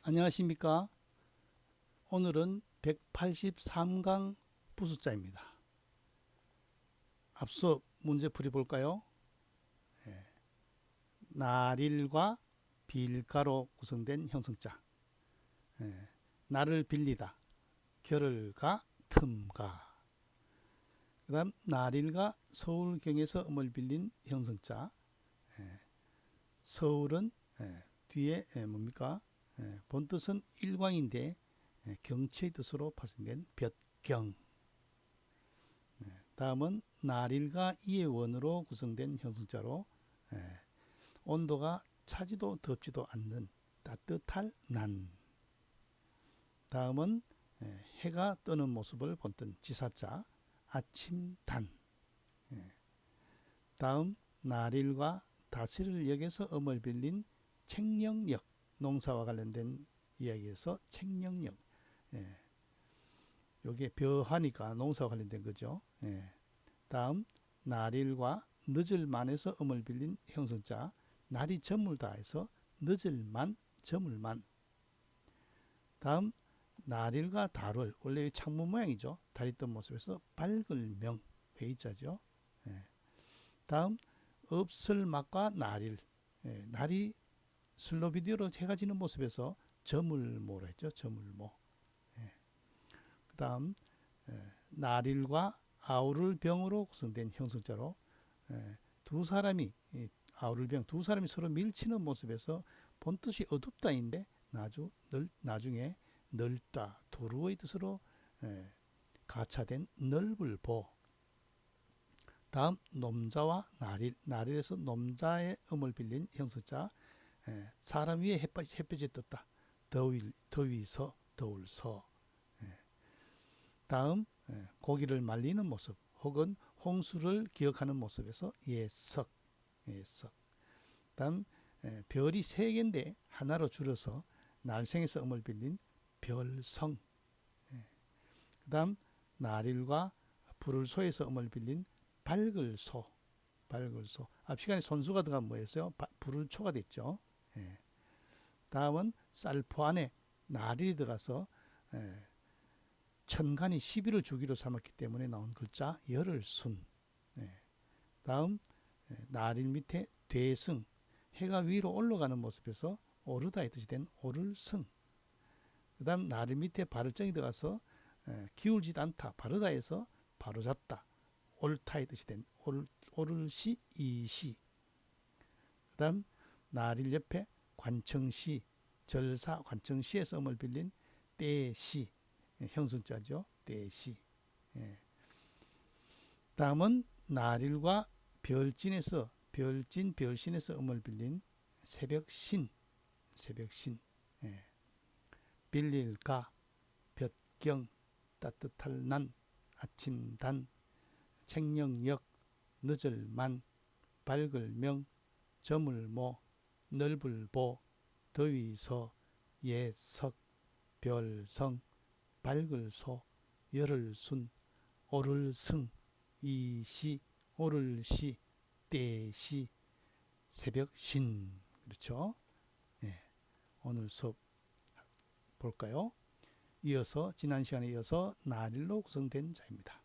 안녕하십니까. 오늘은 183강 부숫자입니다. 앞서 문제풀이 볼까요? 날일과 빌가로 구성된 형성자. 날을 빌리다, 결을가, 틈가. 그 다음 날일과 서울경에서 음을 빌린 형성자. 서울은 뒤에 뭡니까? 본뜻은 일광인데 경치의 뜻으로 파생된 볕경. 다음은 날일과 이의 원으로 구성된 형성자로 온도가 차지도 덥지도 않는 따뜻할 난. 다음은 해가 뜨는 모습을 본뜬 지사자 아침단. 다음 날일과 다스릴 역에서 음을 빌린 책령역, 농사와 관련된 이야기에서 책령역. 요게 벼하니까 농사와 관련된 거죠. 다음 날일과 늦을만에서 음을 빌린 형성자 날이 저물다에서 늦을만, 저물만. 다음 날일과 달월, 원래 창문 모양이죠. 달이 뜬 모습에서 밝을명, 회의자죠. 다음 읍설막과 날일, 날이 슬로비디오로 해가 지는 모습에서 저물모라 했죠. 저물모. 그 다음 날일과 아우를병으로 구성된 형성자로 두 사람이 아우를병 두 사람이 서로 밀치는 모습에서 본뜻이 어둡다인데 나중에 넓다, 두루의 뜻으로 가차된 넓을보. 다음 놈자와 날일, 날일에서 놈자의 음을 빌린 형성자 사람 위에 햇볕이 떴다, 더위서, 더울서. 다음 고기를 말리는 모습 혹은 홍수를 기억하는 모습에서 예석. 다음 별이 세 개인데 하나로 줄여서 날생에서 음을 빌린 별성. 그 다음 날일과 불을 소에서 음을 빌린 밝을소. 앞 시간에 손수가 들어간 뭐였어요? 불을 초가 됐죠. 다음은 쌀포 안에 날일이 들어가서 천간이 10일을 주기로 삼았기 때문에 나온 글자 열흘순. 다음 날일 밑에 대승, 해가 위로 올라가는 모습에서 오르다의 뜻이 된 오를승. 그 다음 날일 밑에 발을정이 들어가서 기울지도 않다, 바르다에서 바로잡다, 옳다의 뜻이 된 오를시, 이시. 그 다음 날일 옆에 관청시, 절사, 관청시에서 음을 빌린 때시, 형성자죠. 때시. 다음은 날일과 별진에서 별신에서 음을 빌린 새벽신. 빌릴가, 볕경, 따뜻할 난, 아침단, 책령역, 늦을만, 밝을명, 저물모, 넓을보, 더위서, 예석, 별성, 밝을소, 열흘순, 오를승, 이시, 오를시, 때시, 새벽신. 그렇죠? 오늘 수업 볼까요? 이어서 지난 시간에 이어서 날일로 구성된 자입니다.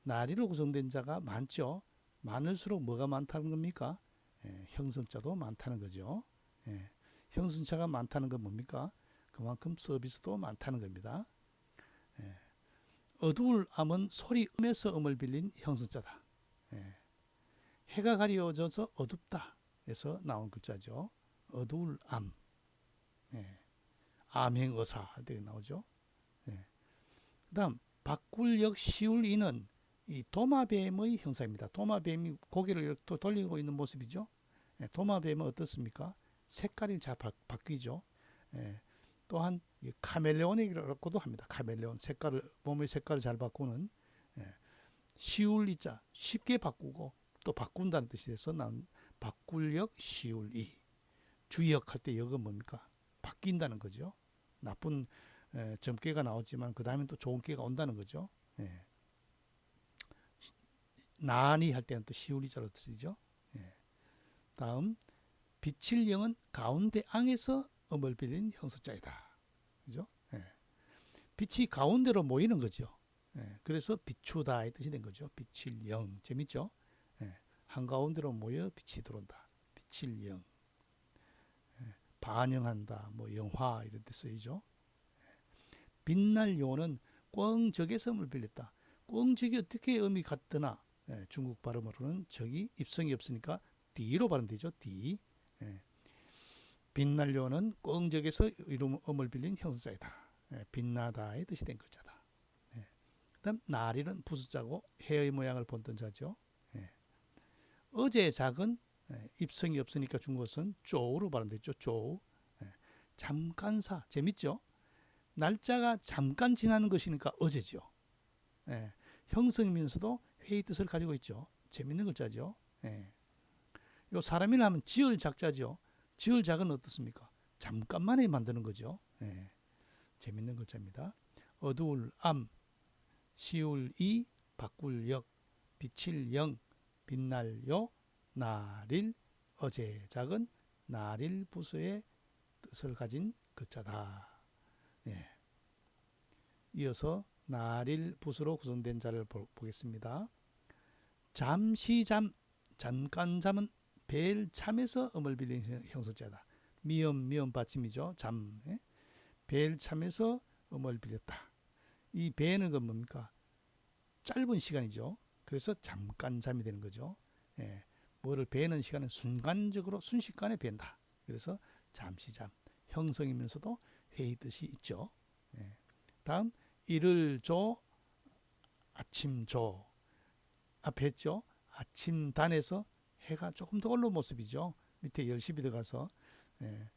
날일로 구성된 자가 많죠. 많을수록 뭐가 많다는 겁니까? 형성자도 많다는 거죠. 형성자가 많다는 건 뭡니까? 그만큼 서비스도 많다는 겁니다. 어두울 암은 소리 음에서 음을 빌린 형성자다. 해가 가려져서 어둡다 에서 나온 글자죠. 어두울 암. 암행어사 할 때 나오죠. 그 다음 바꿀역 시울이는 이 도마뱀의 형상입니다. 도마뱀이 고개를 이렇게 돌리고 있는 모습이죠. 도마뱀은 어떻습니까? 색깔이 잘 바뀌죠. 또한 카멜레온이라고도 합니다. 카멜레온, 몸의 색깔을 잘 바꾸는. 시울이자 쉽게 바꾸고 또 바꾼다는 뜻이 돼서 난 바꿀역 시울이. 주역 할 때 역은 뭡니까? 바뀐다는 거죠. 나쁜 점괘가 나왔지만 그 다음에 또 좋은 꾀가 온다는 거죠. 난이 할 때는 또 시울이자로 쓰이죠. 다음 빛칠 영은 가운데 앙에서 음을 빌린 형성자이다. 그죠? 예. 빛이 가운데로 모이는 거죠. 예. 그래서 비추다의 뜻이 된 거죠. 빛일 영. 재밌죠? 예. 한가운데로 모여 빛이 들어온다. 빛일 영. 예. 반영한다. 뭐 영화 이런 데 쓰이죠. 빛날 요는 꿩적에서 음을 빌렸다. 꿩적이 어떻게 음이 같더나? 예. 중국 발음으로는 적이 입성이 없으니까 D로 발음되죠. D. 예. 빛날 요는 꿩적에서 음을 빌린 형성자이다. 예. 빛나다의 뜻이 된 글자다. 예. 그다음 날일은 부수자고 해의 모양을 본뜬 자죠. 예. 어제 작은 입성이 없으니까 중국어는 쪼우로 발음됐죠. 쪼우. 예. 잠깐사 재밌죠? 날짜가 잠깐 지나는 것이니까 어제죠. 예. 형성이면서도 회의 뜻을 가지고 있죠. 재밌는 글자죠. 예. 요 사람이라 하면 지을 작자죠. 지을 작은 어떻습니까? 잠깐만에 만드는 거죠. 예. 재밌는 글자입니다. 어두울 암, 시울 이, 바꿀 역, 빛일 영, 빛날 요, 날일, 어제 작은 날일 부수의 뜻을 가진 글자다. 예. 이어서 날일 부수로 구성된 자를 보겠습니다. 잠시잠, 잠깐잠은 벨참에서 음을 빌린 형성자다. 미음 받침이죠. 잠. 예? 벨참에서 음을 빌렸다. 이 배는 건 뭡니까? 짧은 시간이죠. 그래서 잠깐 잠이 되는 거죠. 예. 뭐를 배는 시간은 순간적으로 순식간에 벤다. 그래서 잠시잠. 형성이면서도 회의 뜻이 있죠. 예. 다음 이를 조, 아침 조. 앞에 했죠. 아침 단에서 해가 조금 더 올라온 모습이죠. 밑에 열십이 들어가서. 예.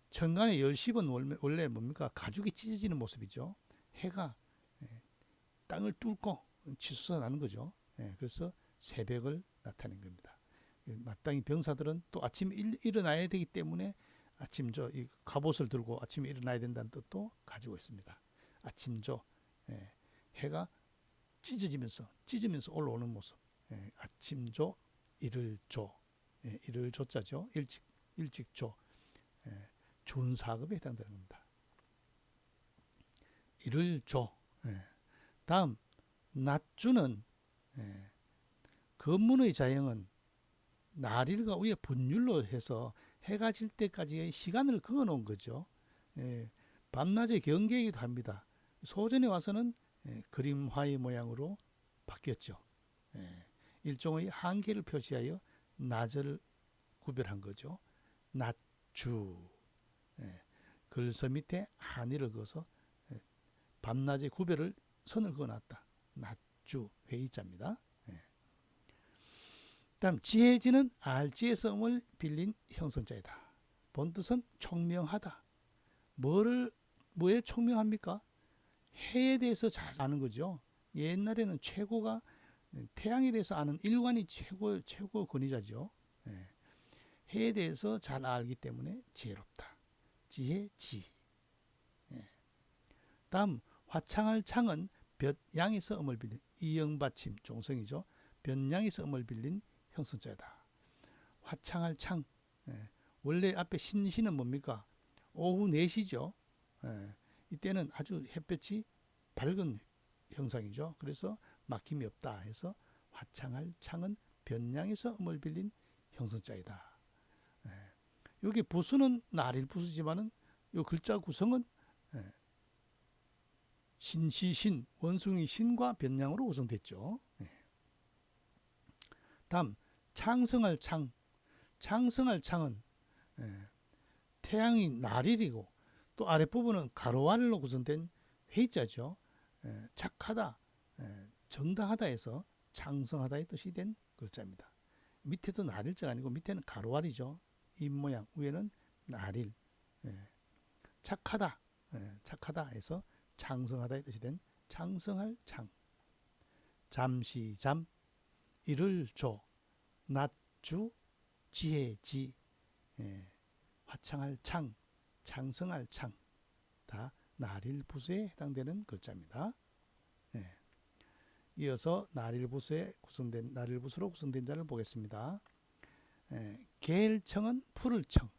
천간의 열십은 원래 뭡니까? 가죽이 찢어지는 모습이죠. 해가 땅을 뚫고 치솟아 나는 거죠. 예. 그래서 새벽을 나타낸 겁니다. 마땅히 병사들은 또 아침에 일어나야 되기 때문에 아침조, 이 갑옷을 들고 아침에 일어나야 된다는 뜻도 가지고 있습니다. 아침조, 해가 찢으면서 올라오는 모습. 아침조, 이를조, 이를조자죠. 일찍조, 준사급에 해당되는 겁니다. 이를조. 다음 낮주는 근문의 자형은 날일과 위에 분율로 해서 해가 질 때까지의 시간을 그어 놓은 거죠. 밤낮의 경계이기도 합니다. 소전에 와서는 그림화의 모양으로 바뀌었죠. 일종의 한계를 표시하여 낮을 구별한 거죠. 낮주. 글서 밑에 한의를 그어서 밤낮의 구별을 선을 그어놨다. 낮주 회의자입니다. 다음 지혜지는 알지의 성을 빌린 형성자이다. 본뜻은 총명하다. 뭐에 총명합니까? 해에 대해서 잘 아는 거죠. 옛날에는 최고가 태양에 대해서 아는 일관이 최고 권위자죠. 해에 대해서 잘 알기 때문에 지혜롭다. 지혜지. 다음 화창할 창은 볕양에서 음을 빌린 이영받침 종성이죠. 볕양에서 음을 빌린 형성자이다. 화창할 창. 원래 앞에 신시는 뭡니까? 오후 4시죠. 이때는 아주 햇볕이 밝은 형상이죠. 그래서 막힘이 없다 해서 화창할 창은 볕양에서 음을 빌린 형성자이다. 여기 부수는 날일 부수지만은 이 글자 구성은 신시신, 원숭이 신과 볕양으로 구성됐죠. 다음 창성할 창. 창성할 창은 태양이 날일이고 또 아랫부분은 가로알로 구성된 회자죠. 착하다, 정당하다 해서 창성하다의 뜻이 된 글자입니다. 밑에도 날일자가 아니고 밑에는 가로알이죠. 입모양, 위에는 날일. 착하다, 착하다 해서 창성하다의 뜻이 된 창성할 창. 잠시잠, 이를조, 낮주, 지혜지, 화창할 창, 창성할 창. 다 날일 부수에 해당되는 글자입니다. 이어서 날일 부수로 구성된 자를 보겠습니다. 계일청은 푸를 청.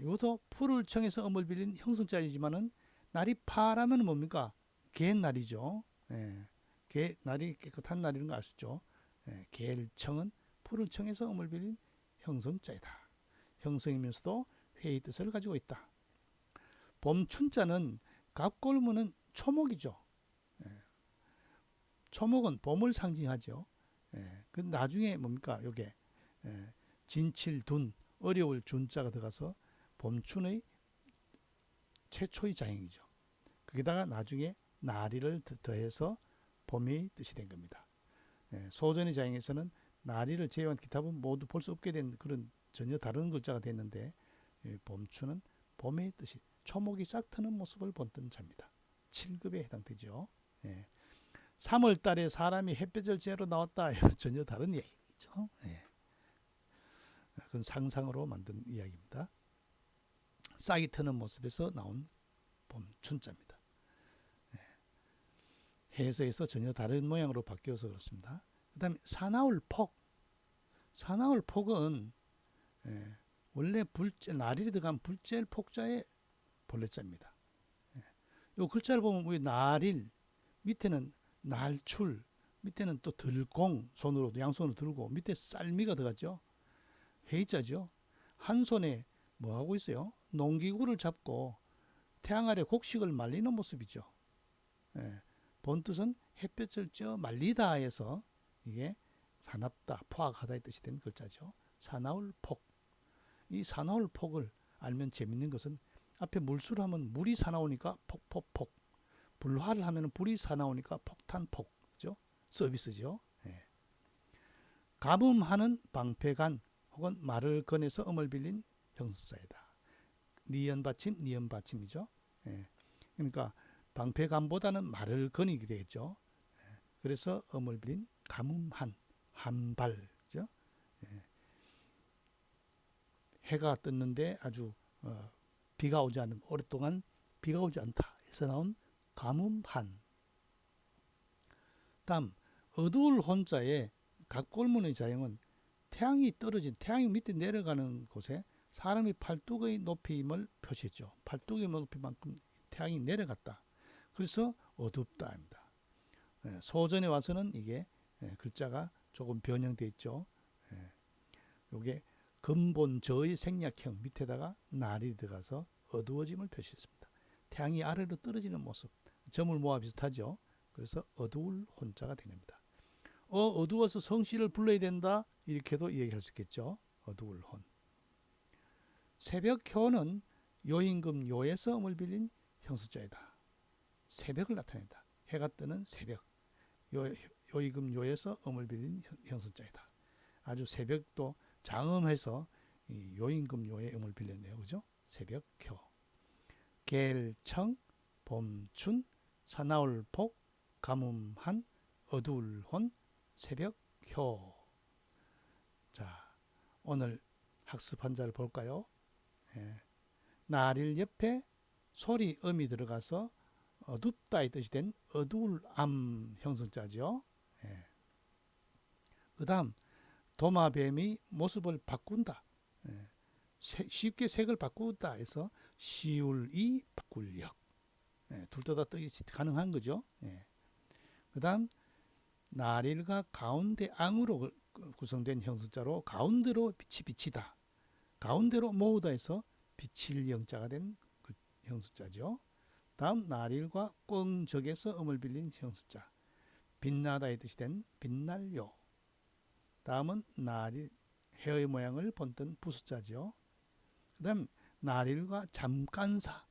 이것도 풀을 청해서 음을 빌린 형성자이지만은 날이 파라면 뭡니까? 개날이죠. 날이 깨끗한 날이라는 거 아시죠? 개청은 풀을 청해서 음을 빌린 형성자이다. 형성이면서도 회의 뜻을 가지고 있다. 봄춘자는 갑골무는 초목이죠. 초목은 봄을 상징하죠. 그 나중에 뭡니까? 요게 진칠둔 어려울 준자가 들어가서 봄춘의 최초의 자행이죠. 거기다가 나중에 나리를 더해서 봄의 뜻이 된 겁니다. 소전의 자행에서는 나리를 제외한 기타 부분 모두 볼 수 없게 된 그런 전혀 다른 글자가 됐는데 봄춘은 봄의 뜻이 초목이 싹 트는 모습을 본뜬 자입니다. 7급에 해당되죠. 3월 달에 사람이 햇볕을 쬐러 나왔다. 전혀 다른 얘기죠. 그건 상상으로 만든 이야기입니다. 싹이 트는 모습에서 나온 봄춘자입니다. 해석에서 전혀 다른 모양으로 바뀌어서 그렇습니다. 그 다음에 사나울폭. 사나울폭은 원래 나릴이 들어간 불젤 폭자의 본래자입니다. 이 글자를 보면 우리 나릴 밑에는 날출 밑에는 또 들공 손으로 양손으로 들고 밑에 쌀미가 들어갔죠. 회의자죠. 한 손에 뭐 하고 있어요? 농기구를 잡고 태양 아래 곡식을 말리는 모습이죠. 본뜻은 햇볕을 쬐어 말리다 해서 이게 사납다, 포악하다의 뜻이 된 글자죠. 사나울폭. 이 사나울폭을 알면 재밌는 것은 앞에 물수를 하면 물이 사나우니까 폭폭폭. 불화를 하면 불이 사나우니까 폭탄폭. 그죠? 서비스죠. 가뭄하는 방패간 혹은 말을 꺼내서 음을 빌린 형용사이다. 니은받침, 니은받침이죠. 그러니까 방패간보다는 말을 거니게 되겠죠. 그래서 음을 빌린 가뭄한, 한발, 그죠? 해가 떴는데 아주 비가 오지 않는, 오랫동안 비가 오지 않다 해서 나온 가뭄한. 다음 어두울 혼자의 각골문의 자형은 태양이 밑에 내려가는 곳에 사람이 팔뚝의 높이임을 표시했죠. 팔뚝의 높이만큼 태양이 내려갔다. 그래서 어둡다입니다. 소전에 와서는 이게 글자가 조금 변형되어 있죠. 이게 근본저의 생략형 밑에다가 날이 들어가서 어두워짐을 표시했습니다. 태양이 아래로 떨어지는 모습, 점을 모아 비슷하죠. 그래서 어두울 혼자가 됩니다. 어두워서 성씨를 불러야 된다 이렇게도 이야기할 수 있겠죠. 어두울 혼. 새벽효는 요임금 요에서 음을 빌린 형수자이다. 새벽을 나타낸다. 해가 뜨는 새벽. 요임금 요에서 음을 빌린 형수자이다. 아주 새벽도 장음해서 이 요임금 요의 음을 빌렸네요. 그죠? 새벽효. 겔청, 봄춘, 사나울폭, 가뭄한, 어두울혼, 새벽효. 자, 오늘 학습 한자를 볼까요? 날일 옆에 소리 음이 들어가서 어둡다의 뜻이 된 어두울암 형성자죠. 그 다음 도마뱀이 모습을 바꾼다. 쉽게 색을 바꾸다 해서 시울이 바꿀력. 둘 다 뜻이 가능한 거죠. 그 다음 날일과 가운데 앙으로 구성된 형성자로 가운데로 빛이 비치다. 가운데로 모으다 해서 비칠 영자가 된 형성자죠. 다음 날일과 꽝적에서 음을 빌린 형성자. 빛나다의 뜻이 된 빛날요. 다음은 날일 해의 모양을 본뜬 부수자죠. 그 다음 날일과 잠깐사.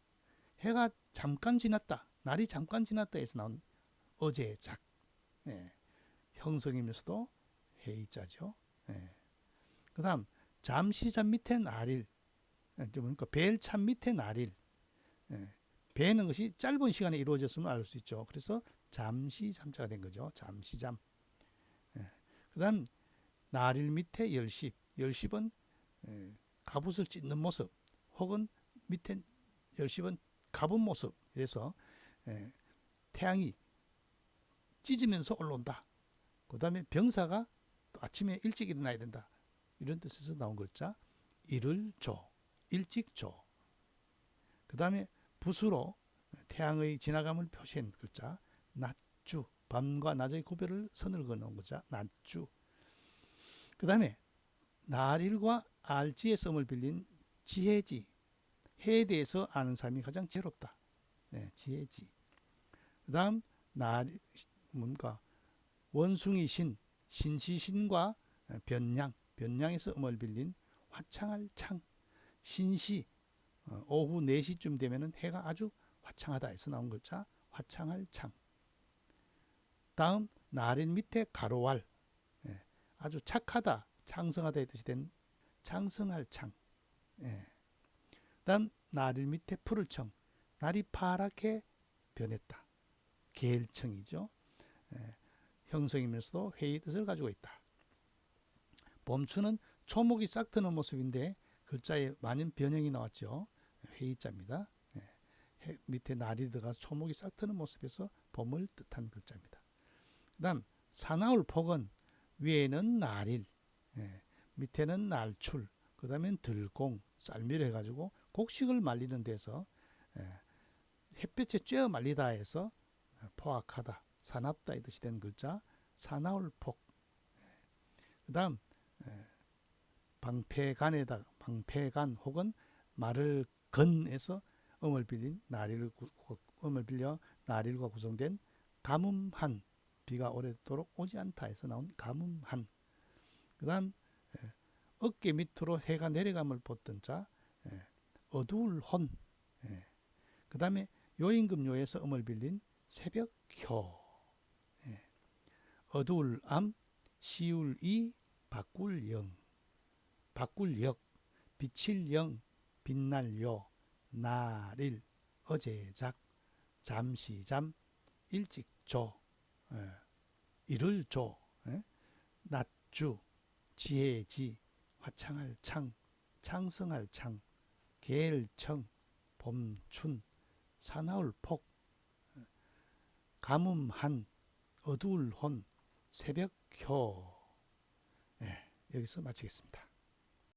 해가 잠깐 지났다. 날이 잠깐 지났다 해서 나온 어제작. 형성이면서도 해이자죠. 그 다음 잠시잠 밑에 날일. 그러니까 벨참 밑에 날일. 배는 것이 짧은 시간에 이루어졌으면 알 수 있죠. 그래서 잠시 잠자가 된 거죠. 잠시잠. 그 다음 날일 밑에 열십. 열십은 갑옷을 찢는 모습 혹은 밑에 열십은 갑은 모습. 그래서 태양이 찢으면서 올라온다. 그 다음에 병사가 또 아침에 일찍 일어나야 된다. 이런 뜻에서 나온 글자 이를 조. 일찍조. 그 다음에 붓으로 태양의 지나감을 표시한 글자 낮주. 밤과 낮의 구별을 선을 그어놓은 글자 낮주. 그 다음에 날일과 알지의 썸을 빌린 지혜지. 해에 대해서 아는 사람이 가장 지혜롭다. 네, 지혜지. 그 다음 날 뭔가 원숭이 신, 신시신과 변양, 변양에서 음을 빌린 화창할 창. 신시, 오후 4시쯤 되면은 해가 아주 화창하다 해서 나온 글자 화창할 창. 다음 날인 밑에 가로왈, 아주 착하다, 창성하다의 뜻이 된 창성할 창. 다음 날일 밑에 푸를 청, 날이 파랗게 변했다. 계일청이죠. 형성이면서도 회의 뜻을 가지고 있다. 봄추는 초목이 싹 트는 모습인데 글자에 많은 변형이 나왔죠. 회의자입니다. 밑에 날이 들어가서 초목이 싹 트는 모습에서 봄을 뜻한 글자입니다. 그 다음 사나울 폭은 위에는 날일, 밑에는 날출, 그 다음엔 들공, 쌀미를 해가지고 곡식을 말리는 데서 햇볕에 쬐어 말리다 해서 포악하다, 사납다 이 뜻이 된 글자 사나울폭. 그 다음 방패간에다 방패간 혹은 말을 건에서 음을 빌린 음을 빌려 날일과 구성된 가뭄한, 비가 오래도록 오지 않다 해서 나온 가뭄한. 그 다음 어깨 밑으로 해가 내려감을 보던 자 어두울 혼. 그 다음에 요임금요에서 음을 빌린 새벽효. 어두울 암, 시울 이, 바꿀 영, 바꿀 역, 비칠 영, 빛날 요, 날일, 어제작, 잠시잠, 일찍조, 이를 조, 낮주, 지혜지, 화창할 창, 창성할 창, 계일청, 봄춘, 사나울 폭, 가뭄한, 어두울 혼, 새벽효. 여기서 마치겠습니다.